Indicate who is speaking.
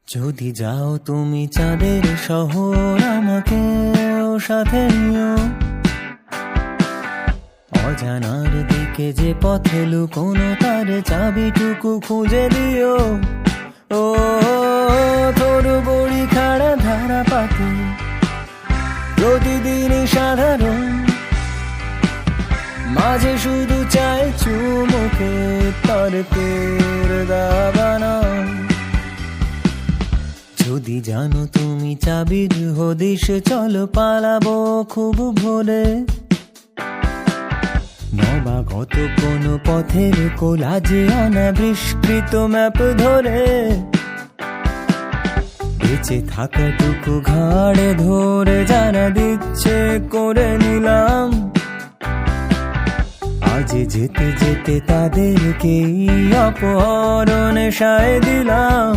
Speaker 1: যদি যাও তুমি চাঁদের শহর, আমাকেও সাথে নিও। অজানার দিকে যে পথে লুকোনো, তার চাবিটুকু খুঁজে দিও। ও তোর বড়ি খাড়া ধারা পাতে প্রতিদিনই সাধারণ, মাঝে শুধু চাই চুমুকে তর্কের দাবানা। যদি জানো তুমি চাবির হদিশ, চলো পালাবো খুব ভোরে। নবাগত কোনো পথের কোলাজে অনাবিষ্কৃত ম্যাপ ধরে, বেঁচে থাকাটুকু ঘাড়ে ধরে যারা দিচ্ছে করে নিলাম। আজ যেতে যেতে তাদেরকেই অপহরণে সায় দিলাম।